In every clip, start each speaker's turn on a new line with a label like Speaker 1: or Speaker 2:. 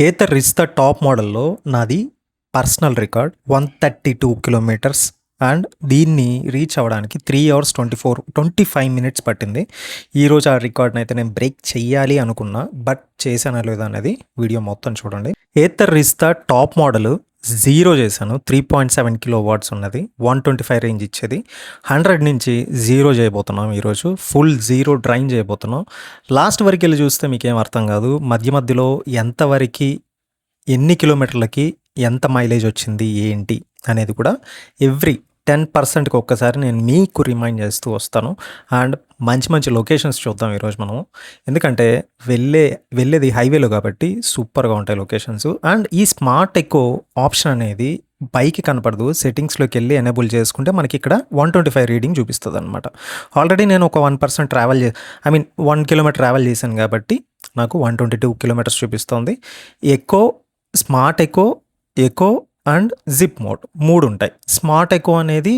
Speaker 1: Ather Rizta top మోడల్‌లో నాది personal record 132 kilometres and దీన్ని రీచ్ అవ్వడానికి 3 అవర్స్ 25 మినిట్స్ పట్టింది. ఈరోజు ఆ రికార్డ్‌నైతే నేను బ్రేక్ చెయ్యాలి అనుకున్నా. బట్ చేశానా లేదా అనేది వీడియో మొత్తం చూడండి. ఏథర్ రిస్తా టాప్ మోడల్ 0 చేశాను. 3.7 కిలో వాట్స్ ఉన్నది. 125 రేంజ్ ఇచ్చేది. 100 నుంచి 0 చేయబోతున్నాం ఈరోజు. ఫుల్ 0 డ్రైన్ చేయబోతున్నాం. లాస్ట్ వరకెళ్ళి చూస్తే మీకేం అర్థం కాదు. మధ్యలో ఎంతవరకి ఎన్ని కిలోమీటర్లకి ఎంత మైలేజ్ వచ్చింది ఏంటి అనేది కూడా ఎవ్రీ 10%కి ఒక్కసారి నేను మీకు రిమైండ్ చేస్తూ వస్తాను. అండ్ మంచి లొకేషన్స్ చూద్దాం ఈరోజు మనం. ఎందుకంటే వెళ్ళేది హైవేలో కాబట్టి సూపర్గా ఉంటాయి లొకేషన్స్. అండ్ ఈ స్మార్ట్ ఎకో ఆప్షన్ అనేది బైక్ కనపడదు. సెట్టింగ్స్లోకి వెళ్ళి ఎనేబుల్ చేసుకుంటే మనకి ఇక్కడ 125 రీడింగ్ చూపిస్తుంది అనమాట. ఆల్రెడీ నేను ఒక 1% ట్రావెల్ 1 కిలోమీటర్ ట్రావెల్ చేశాను కాబట్టి నాకు 122 కిలోమీటర్స్ చూపిస్తుంది. Eco, smart eco and zip mode 3 ఉంటాయి. స్మార్ట్ ఎకో అనేది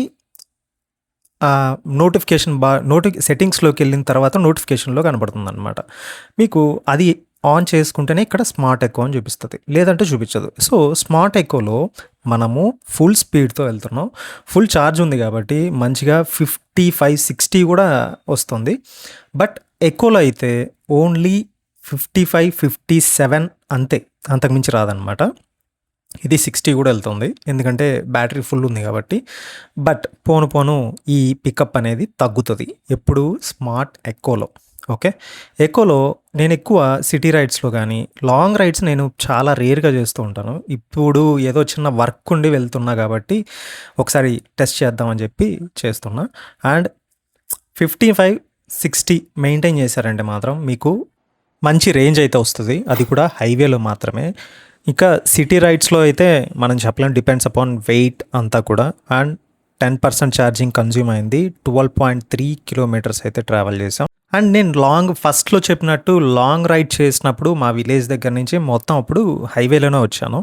Speaker 1: సెట్టింగ్స్లోకి వెళ్ళిన తర్వాత నోటిఫికేషన్లో కనబడుతుంది అనమాట. మీకు అది ఆన్ చేసుకుంటేనే ఇక్కడ స్మార్ట్ ఎకో అని చూపిస్తుంది, లేదంటే చూపించదు. సో స్మార్ట్ ఎకోలో మనము ఫుల్ స్పీడ్తో వెళ్తున్నాం. ఫుల్ ఛార్జ్ ఉంది కాబట్టి మంచిగా 55-60 కూడా వస్తుంది. బట్ ఎకోలో అయితే ఓన్లీ 55-57 అంతే, అంతకుమించి రాదనమాట. ఇది 60 కూడా వెళ్తుంది, ఎందుకంటే బ్యాటరీ ఫుల్ ఉంది కాబట్టి. బట్ పోను ఈ పికప్ అనేది తగ్గుతుంది ఎప్పుడు స్మార్ట్ ఎకోలో. ఓకే, ఎకోలో నేను ఎక్కువ సిటీ రైడ్స్లో కానీ లాంగ్ రైడ్స్ నేను చాలా రేర్గా చేస్తూ ఉంటాను. ఇప్పుడు ఏదో చిన్న వర్క్ ఉండి వెళ్తున్నా కాబట్టి ఒకసారి టెస్ట్ చేద్దామని చెప్పి చేస్తున్నా. అండ్ 55-60 మెయింటైన్ చేశారంటే మాత్రం మీకు మంచి రేంజ్ అయితే వస్తుంది. అది కూడా హైవేలో మాత్రమే. ఇంకా సిటీ రైడ్స్లో అయితే మనం చెప్పలేం, డిపెండ్స్ అపాన్ వెయిట్ అంతా కూడా. అండ్ 10% ఛార్జింగ్ కన్జ్యూమ్ అయింది. 12.3 కిలోమీటర్స్ అయితే ట్రావెల్ చేసాం. అండ్ నేను ఫస్ట్లో చెప్పినట్టు లాంగ్ రైడ్ చేసినప్పుడు మా విలేజ్ దగ్గర నుంచి మొత్తం అప్పుడు హైవేలోనే వచ్చాను.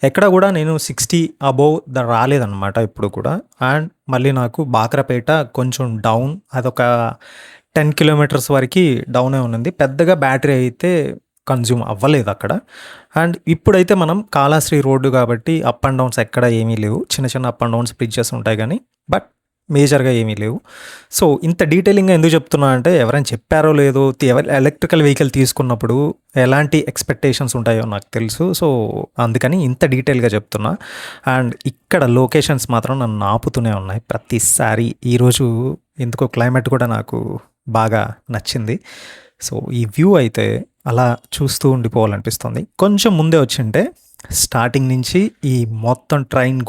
Speaker 1: ఎక్కడ కూడా నేను 60 అబోవ్ రాలేదన్నమాట ఇప్పుడు కూడా. అండ్ మళ్ళీ నాకు బాక్రపేట కొంచెం డౌన్, అదొక 10 కిలోమీటర్స్ వరకు డౌనే ఉన్నది. పెద్దగా బ్యాటరీ అయితే కన్జ్యూమ్ అవ్వలేదు అక్కడ. అండ్ ఇప్పుడైతే మనం కాళాశ్రీ రోడ్డు కాబట్టి అప్ అండ్ డౌన్స్ ఎక్కడ ఏమీ లేవు. చిన్న అప్ అండ్ డౌన్స్ బ్రిడ్జెస్ ఉంటాయి కానీ బట్ మేజర్గా ఏమీ లేవు. సో ఇంత డీటెయిలింగ్గా ఎందుకు చెప్తున్నా అంటే ఎవరైనా చెప్పారో లేదో, ఎలక్ట్రికల్ వెహికల్ తీసుకున్నప్పుడు ఎలాంటి ఎక్స్పెక్టేషన్స్ ఉంటాయో నాకు తెలుసు. సో అందుకని ఇంత డీటెయిల్గా చెప్తున్నా. అండ్ ఇక్కడ లొకేషన్స్ మాత్రం నన్ను ఆపుతూనే ఉన్నాయి ప్రతిసారి. ఈరోజు ఎందుకో క్లైమేట్ కూడా నాకు బాగా నచ్చింది. సో ఈ వ్యూ అయితే అలా చూస్తూ ఉండిపోవాలనిపిస్తుంది. కొంచెం ముందే వచ్చింటే స్టార్టింగ్ నుంచి ఈ మొత్తం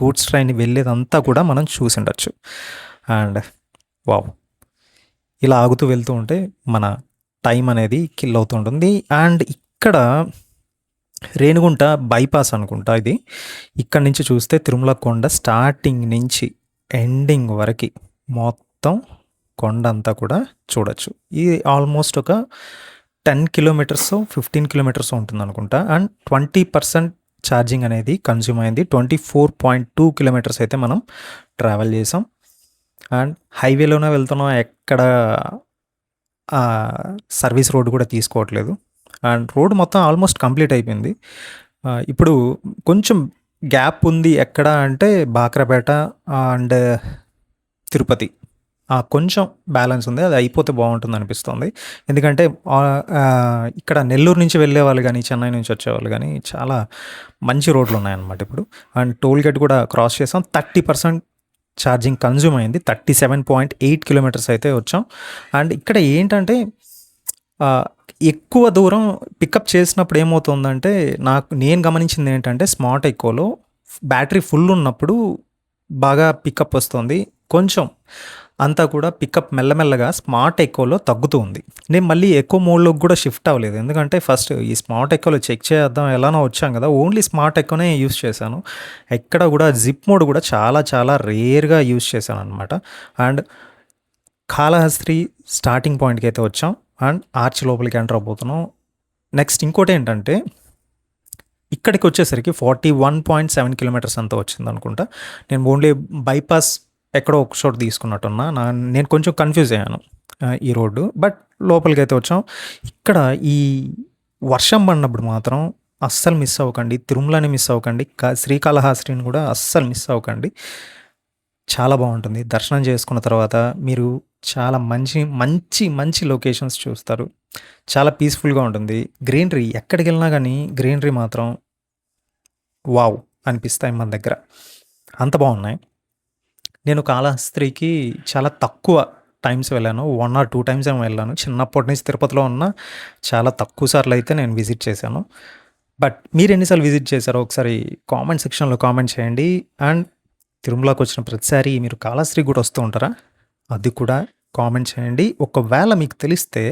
Speaker 1: గూడ్స్ ట్రైన్ వెళ్ళేదంతా కూడా మనం చూసి ఉండొచ్చు. అండ్ వావ్, ఇలా ఆగుతూ వెళ్తూ ఉంటే మన టైం అనేది కిల్ అవుతూ ఉంటుంది. అండ్ ఇక్కడ రేణిగుంట బైపాస్ అనుకుంటా ఇది. ఇక్కడ నుంచి చూస్తే తిరుమల కొండ స్టార్టింగ్ నుంచి ఎండింగ్ వరకు మొత్తం కొండ అంతా కూడా చూడొచ్చు. ఇది ఆల్మోస్ట్ ఒక 10 కిలోమీటర్స్ 15 కిలోమీటర్స్ ఉంటుంది అనుకుంటా. అండ్ 20% ఛార్జింగ్ అనేది కన్జ్యూమ్ అయింది. 24.2 కిలోమీటర్స్ అయితే మనం ట్రావెల్ చేసాం. అండ్ హైవేలోనే వెళ్తున్నాం, ఎక్కడ సర్వీస్ రోడ్ కూడా తీసుకోవట్లేదు. అండ్ రోడ్ మొత్తం ఆల్మోస్ట్ కంప్లీట్ అయిపోయింది. ఇప్పుడు కొంచెం గ్యాప్ ఉంది ఎక్కడ అంటే బాక్రపేట అండ్ తిరుపతి, కొంచెం బ్యాలెన్స్ ఉంది. అది అయిపోతే బాగుంటుంది అనిపిస్తుంది. ఎందుకంటే ఇక్కడ నెల్లూరు నుంచి వెళ్ళే వాళ్ళు కానీ చెన్నై నుంచి వచ్చేవాళ్ళు కానీ చాలా మంచి రోడ్లు ఉన్నాయన్నమాట ఇప్పుడు. అండ్ టోల్ గేట్ కూడా క్రాస్ చేసాం. 30% ఛార్జింగ్ కన్జ్యూమ్ అయింది. 37.8 కిలోమీటర్స్ అయితే వచ్చాం. అండ్ ఇక్కడ ఏంటంటే ఎక్కువ దూరం పికప్ చేసినప్పుడు ఏమవుతుందంటే నేను గమనించింది ఏంటంటే స్మార్ట్ ఎకోలో బ్యాటరీ ఫుల్ ఉన్నప్పుడు బాగా పికప్ వస్తుంది. కొంచెం అంతా కూడా పికప్ మెల్లమెల్లగా స్మార్ట్ ఎకోలో తగ్గుతూ ఉంది. నేను మళ్ళీ ఎకో మోడ్లోకి కూడా షిఫ్ట్ అవ్వలేదు, ఎందుకంటే ఫస్ట్ ఈ స్మార్ట్ ఎకోలో చెక్ చేద్దాం ఎలానో వచ్చాం కదా, ఓన్లీ స్మార్ట్ ఎకోనే యూస్ చేశాను. ఎక్కడ కూడా జిప్ మోడ్ కూడా చాలా రేర్గా యూస్ చేశాను అనమాట. అండ్ కాళహస్త్రి స్టార్టింగ్ పాయింట్కి అయితే వచ్చాం. అండ్ ఆర్చ్ లోపలికి ఎంటర్ అవబోతున్నాం. నెక్స్ట్ ఇంకోటి ఏంటంటే ఇక్కడికి వచ్చేసరికి 41.7 కిలోమీటర్స్ అంతా వచ్చింది అనుకుంటా. నేను ఓన్లీ బైపాస్ ఎక్కడో ఒక చోట తీసుకున్నట్టున్నా. నేను కొంచెం కన్ఫ్యూజ్ అయ్యాను ఈ రోడ్డు. బట్ లోపలికి అయితే వచ్చాం. ఇక్కడ ఈ వర్షం పడినప్పుడు మాత్రం అస్సలు మిస్ అవ్వకండి. తిరుమలని మిస్ అవ్వకండి. శ్రీకాళహస్తిని కూడా అస్సలు మిస్ అవ్వకండి. చాలా బావుంటుంది. దర్శనం చేసుకున్న తర్వాత మీరు చాలా మంచి, మంచి, మంచి లొకేషన్స్ చూస్తారు. చాలా పీస్‌ఫుల్‌గా ఉంటుంది. గ్రీనరీ ఎక్కడికెళ్ళినా గానీ గ్రీనరీ మాత్రం వావ్! అనిపిస్తాయి మన దగ్గర. అంత బావున్నాయి. నేను కాళహస్త్రికి చాలా తక్కువ టైమ్స్ వెళ్ళాను. 1 ఆర్ 2 టైమ్స్ ఏమో వెళ్ళాను. చిన్నప్పటి నుంచి తిరుపతిలో ఉన్నా చాలా తక్కువ సార్లయితే నేను విజిట్ చేశాను. బట్ మీరెన్ని సార్లు విజిట్ చేశారో ఒకసారి కామెంట్ సెక్షన్‌లో కామెంట్ చేయండి. అండ్ తిరుమలకొచ్చిన ప్రతిసారి మీరు కాళహస్త్రికి గూడా వస్తూ ఉంటారా? అది కూడా కామెంట్ చేయండి. ఒకవేళ మీకు తెలిస్తే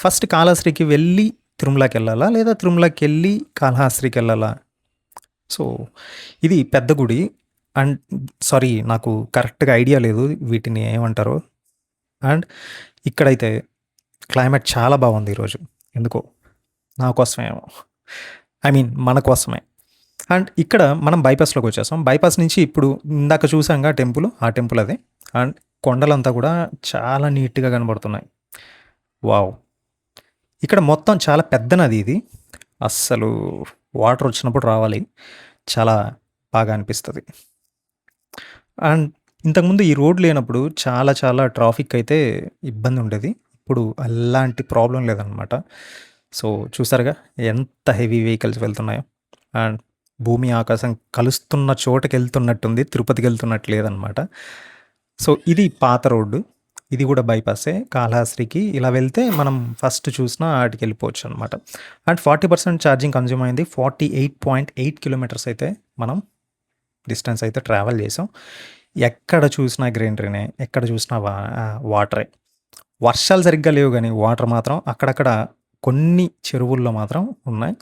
Speaker 1: ఫస్ట్ కాళహస్త్రికి వెళ్ళి తిరుమలకెళ్ళాలా? లేదా తిరుమలకెళ్ళి కాళహస్త్రికెళ్ళాలా? సో, ఇది పెద్ద గుడి. అండ్ సారీ, నాకు కరెక్ట్‌గా ఐడియా లేదు వీటిని ఏమంటారో. అండ్ ఇక్కడైతే క్లైమేట్ చాలా బాగుంది ఈరోజు. ఎందుకో నా కోసమేమో. ఐ మీన్ మన కోసమే. అండ్ ఇక్కడ మనం బైపాస్‌లోకి వచ్చేసాం. బైపాస్ నుంచి ఇప్పుడు ఇందాక చూసాంగా టెంపుల్, ఆ టెంపుల్ అదే. అండ్ కొండలంతా కూడా చాలా నీట్‌గా కనబడుతున్నాయి. వావ్! ఇక్కడ మొత్తం చాలా పెద్ద నది ఇది. అస్సలు వాటర్ వచ్చినప్పుడు రావాలి. చాలా బాగా అనిపిస్తది. అండ్ ఇంతకుముందు ఈ రోడ్ లేనప్పుడు చాలా చాలా ట్రాఫిక్ అయితే ఇబ్బంది ఉండేది. ఇప్పుడు అలాంటి ప్రాబ్లమ్ లేదనమాట. సో, చూసారుగా ఎంత హెవీ వెహికల్స్ వెళ్తున్నాయో. అండ్ భూమి, ఆకాశం కలుస్తున్న చోటకెళ్తున్నట్టుంది. తిరుపతికెళ్తున్నట్టు లేదనమాట. సో, ఇది పాత రోడ్డు. ఇది గూడా బైపాసే. కాళహస్త్రికి ఇలా వెళ్తే మనం ఫస్ట్ చూసిన ఆటికెళ్ళిపోవచ్చనమాట. అండ్ 40% ఛార్జింగ్ కన్జ్యూమ్ అయింది. 48.8 కిలోమీటర్స్ అయితే మనం డిస్టెన్స్ అయితే ట్రావెల్ చేసాం. ఎక్కడ చూసినా గ్రీనరీనే. ఎక్కడ చూసినా వాటరే. వర్షాలు సరిగ్గా లేవు గానీ, వాటర్ మాత్రం అక్కడక్కడ కొన్ని చెరువుల్లో మాత్రం ఉన్నాయి.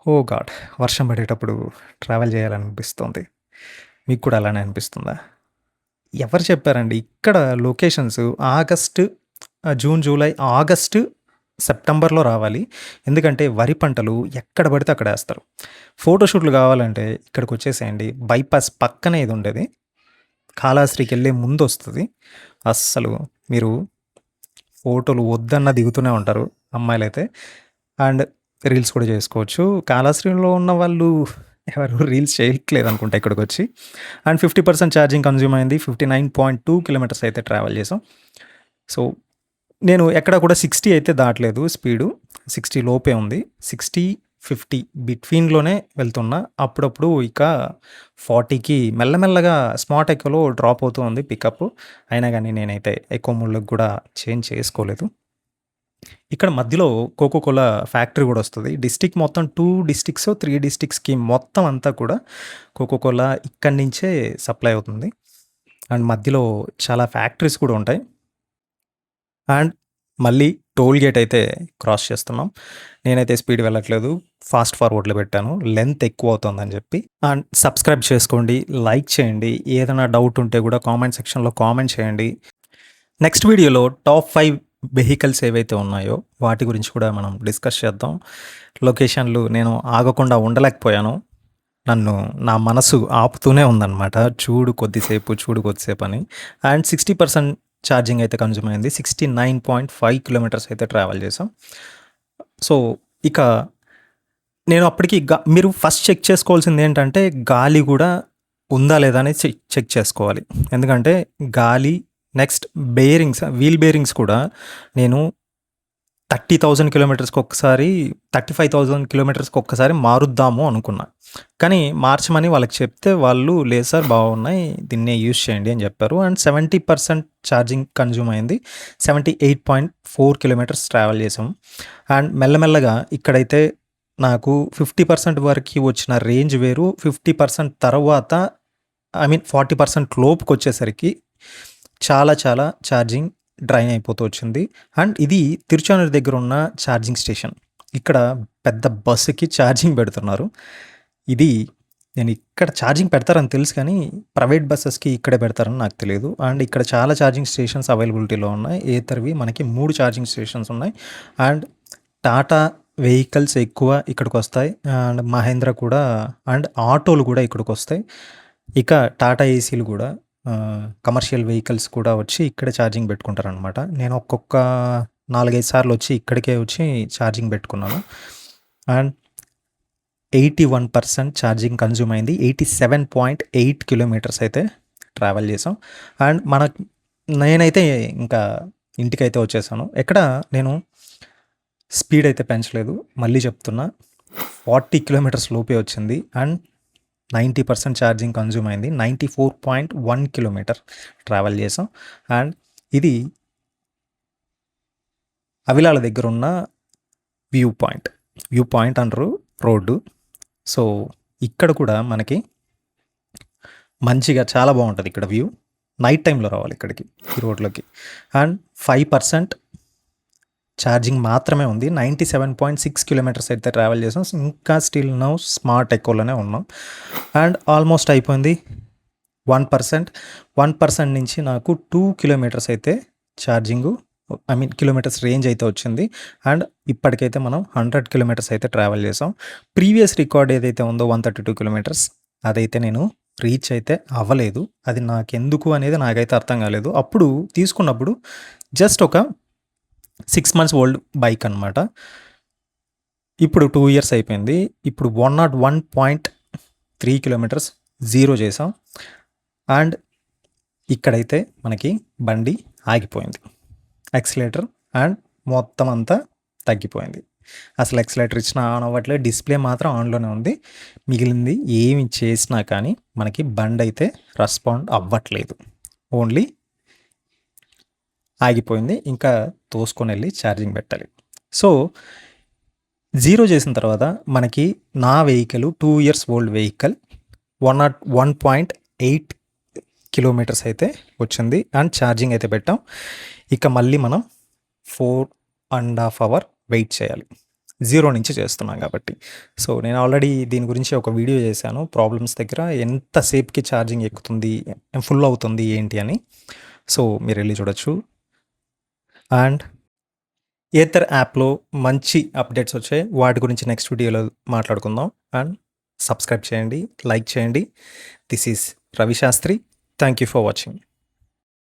Speaker 1: ఓహ్ గాడ్! వర్షం పడేటప్పుడు ట్రావెల్ చేయాలనిపిస్తుంది. మీకు కూడా అలానే అనిపిస్తుందా? ఎవరు చెప్పారండి? ఇక్కడ లొకేషన్స్ జూన్, జూలై, ఆగస్టు, సెప్టెంబర్‌లో రావాలి. ఎందుకంటే వరి పంటలు ఎక్కడ పడితే అక్కడ ఏస్తారు. ఫోటోషూట్లు కావాలంటే ఇక్కడికొచ్చేసేయండి. బైపాస్ పక్కనే ఇది ఉండేది. కాళహస్త్రికెళ్ళే ముందొస్తది. అస్సలు మీరు ఫోటోలు వద్దన్నా దిగుతూనే ఉంటారు అమ్మాయిలైతే. అండ్ రీల్స్ కూడా చేసుకోవచ్చు. కాళహస్త్రిలో ఉన్న వాళ్ళు ఎవరు రీల్స్ చేయట్లేదనుకుంటా ఇక్కడికొచ్చి. అండ్ 50% ఛార్జింగ్ కన్జ్యూమ్ అయింది. 59.2 కిలోమీటర్స్ అయితే ట్రావెల్ చేసాం. సో, నేను ఎక్కడ కూడా 60 అయితే దాటలేదు స్పీడు. 60 లోపే ఉంది. 60, 50 బిట్వీన్‌లోనే వెళ్తున్నా. అప్పుడప్పుడు ఇక 40కి మెల్లమెల్లగా స్మార్ట్ ఎకోలో డ్రాప్ అవుతూ ఉంది పికప్. అయినా గానీ నేనైతే ఎకో మోడ్‌లోకి కూడా చేంజ్ చేసుకోలేదు. ఇక్కడ మధ్యలో కోకో కోలా ఫ్యాక్టరీ గూడా వస్తది. డిస్ట్రిక్ట్ మొత్తం 2 డిస్ట్రిక్ట్సో, 3 డిస్ట్రిక్ట్స్‌కి మొత్తం అంతా కూడా కోకో కోలా ఇక్కడి నుంచే సప్లై అవుతుంది. అండ్ మధ్యలో చాలా ఫ్యాక్టరీస్ కూడా ఉంటాయి. అండ్ మళ్ళీ టోల్ గేట్ అయితే క్రాస్ చేస్తున్నాం. నేనైతే స్పీడ్ వెళ్ళట్లేదు. ఫాస్ట్ ఫార్వర్డ్‌లో పెట్టాను. లెంత్ ఎక్కువ అవుతుందని చెప్పి. అండ్ సబ్స్క్రైబ్ చేసుకోండి. లైక్ చేయండి. ఏదైనా డౌట్ ఉంటే కూడా కామెంట్ సెక్షన్‌లో కామెంట్ చేయండి. నెక్స్ట్ వీడియోలో టాప్ 5 వెహికల్స్ ఏవైతే ఉన్నాయో వాటి గురించి కూడా మనం డిస్కస్ చేద్దాం. లొకేషన్‌లు నేను ఆగకుండా ఉండలేకపోయాను. నన్ను నా మనసు ఆపుతూనే ఉందనమాట. చూడు కొద్దిసేపు అని. అండ్ 60% ఛార్జింగ్ అయితే కన్జ్యూమ్ అయింది. 69.5 కిలోమీటర్స్ అయితే ట్రావెల్ చేసాం. సో, ఇక నేను అప్పటికి మీరు ఫస్ట్ చెక్ చేసుకోవాల్సింది ఏంటంటే గాలి కూడా ఉందా లేదా అని చెక్ చేసుకోవాలి. ఎందుకంటే గాలి నెక్స్ట్ వీల్ బేరింగ్స్ కూడా నేను 30,000 కిలోమీటర్స్‌కి ఒక్కసారి, 35,000 కిలోమీటర్స్‌కి ఒక్కసారి మారుద్దాము అనుకున్నా. కానీ మార్చమని వాళ్ళకి చెప్తే వాళ్ళు లేదు సార్ బాగున్నాయి. దీన్నే యూజ్ చేయండి అని చెప్పారు. అండ్ 70% ఛార్జింగ్ కన్జ్యూమ్ అయింది. 78.4 కిలోమీటర్స్ ట్రావెల్ చేసాం. అండ్ మెల్లమెల్లగా ఇక్కడైతే నాకు 50% వరకి వచ్చిన రేంజ్ వేరు. 50% తర్వాత 40% లోపుకొచ్చేసరికి చాలా చాలా ఛార్జింగ్ డ్రైన్ అయిపోతూ వచ్చింది. అండ్ ఇది తిరుచానూరు దగ్గర ఉన్న ఛార్జింగ్ స్టేషన్. ఇక్కడ పెద్ద బస్సుకి ఛార్జింగ్ పెడుతున్నారు. ఇది నేను ఇక్కడ ఛార్జింగ్ పెడతారని తెలుసు కానీ ప్రైవేట్ బస్సెస్‌కి ఇక్కడే పెడతారని నాకు తెలీదు. అండ్ ఇక్కడ చాలా ఛార్జింగ్ స్టేషన్స్ అవైలబిలిటీలో ఉన్నాయి. ఏతర్‌వి మనకి 3 ఛార్జింగ్ స్టేషన్స్ ఉన్నాయి. అండ్ టాటా వెహికల్స్ ఎక్కువ ఇక్కడికొస్తాయి. అండ్ మహేంద్ర కూడా అండ్ ఆటోలు కూడా ఇక్కడికొస్తాయి. ఇక టాటా ఏసీలు కూడా కమర్షియల్ వెహికల్స్ కూడా వచ్చి ఇక్కడే ఛార్జింగ్ పెట్టుకుంటారనమాట. నేను ఒక్కొక్క 4, 5 సార్లు వచ్చి ఇక్కడికే వచ్చి ఛార్జింగ్ పెట్టుకున్నాను. అండ్ 81% ఛార్జింగ్ కన్జ్యూమ్ అయింది. 87.8 కిలోమీటర్స్ అయితే ట్రావెల్ చేసాం. అండ్ నేనైతే ఇంకా ఇంటికైతే వచ్చేసాను. ఎక్కడ నేను స్పీడ్ అయితే పెంచలేదు. మళ్ళీ చెప్తున్నా, 40 కిలోమీటర్స్ లోపే వచ్చింది. అండ్ 90% ఛార్జింగ్ కన్జ్యూమ్ అయింది. 94.1 కిలోమీటర్ ట్రావెల్ చేసాం. అండ్ ఇది అవిలాల దగ్గర ఉన్న వ్యూ పాయింట్ అంటారు రోడ్డు. సో ఇక్కడ కూడా మనకి మంచిగా చాలా బాగుంటుంది ఇక్కడ వ్యూ. నైట్ టైంలో రావాలి ఇక్కడికి, ఈ రోడ్లోకి. అండ్ 5% ఛార్జింగ్ మాత్రమే ఉంది. 97.6 కిలోమీటర్స్ అయితే ట్రావెల్ చేసాం. ఇంకా స్టిల్ నౌ స్మార్ట్ ఎకోలోనే ఉన్నాం. అండ్ ఆల్మోస్ట్ అయిపోయింది. 1% నుంచి నాకు 2 కిలోమీటర్స్ అయితే ఛార్జింగు కిలోమీటర్స్ రేంజ్ అయితే వచ్చింది. అండ్ ఇప్పటికైతే మనం 100 కిలోమీటర్స్ అయితే ట్రావెల్ చేసాం. ప్రీవియస్ రికార్డ్ ఏదైతే ఉందో 132 కిలోమీటర్స్, అదైతే నేను రీచ్ అయితే అవ్వలేదు. అది నాకెందుకు అనేది నాకైతే అర్థం కాలేదు. అప్పుడు తీసుకున్నప్పుడు జస్ట్ ఒక 6 months ఓల్డ్ బైక్ అనమాట. ఇప్పుడు 2 years అయిపోయింది. ఇప్పుడు 101.3 కిలోమీటర్స్ జీరో చేసాం. అండ్ ఇక్కడైతే మనకి బండి ఆగిపోయింది. యాక్సిలేటర్ అండ్ మొత్తం అంతా తగ్గిపోయింది. అసలు యాక్సిలేటర్ ఇచ్చినా ఆన్ అవ్వట్లేదు. డిస్ప్లే మాత్రం ఆన్లోనే ఉంది. మిగిలింది ఏమి చేసినా కానీ మనకి బండి అయితే రెస్పాండ్ అవ్వట్లేదు. ఓన్లీ ఆగిపోయింది. ఇంకా తోసుకొని వెళ్ళి ఛార్జింగ్ పెట్టాలి. సో జీరో చేసిన తర్వాత మనకి నా vehicle 2 years old vehicle 101.8 kilometres అయితే వచ్చింది. అండ్ ఛార్జింగ్ అయితే పెట్టాం. ఇక మళ్ళీ మనం 4.5 hours వెయిట్ చేయాలి. జీరో నుంచి చేస్తున్నాం కాబట్టి. సో నేను ఆల్రెడీ దీని గురించి ఒక వీడియో చేశాను. ప్రాబ్లమ్స్ దగ్గర ఎంతసేపుకి ఛార్జింగ్ ఎక్కుతుంది, ఫుల్ అవుతుంది ఏంటి అని. సో మీరు వెళ్ళి చూడొచ్చు. అండ్ ఏథర్ యాప్లో మంచి అప్డేట్స్ వచ్చాయి. వాటి గురించి నెక్స్ట్ వీడియోలో మాట్లాడుకుందాం. అండ్ సబ్స్క్రైబ్ చేయండి, లైక్ చేయండి. This is Ravi Shastri. Thank you for watching.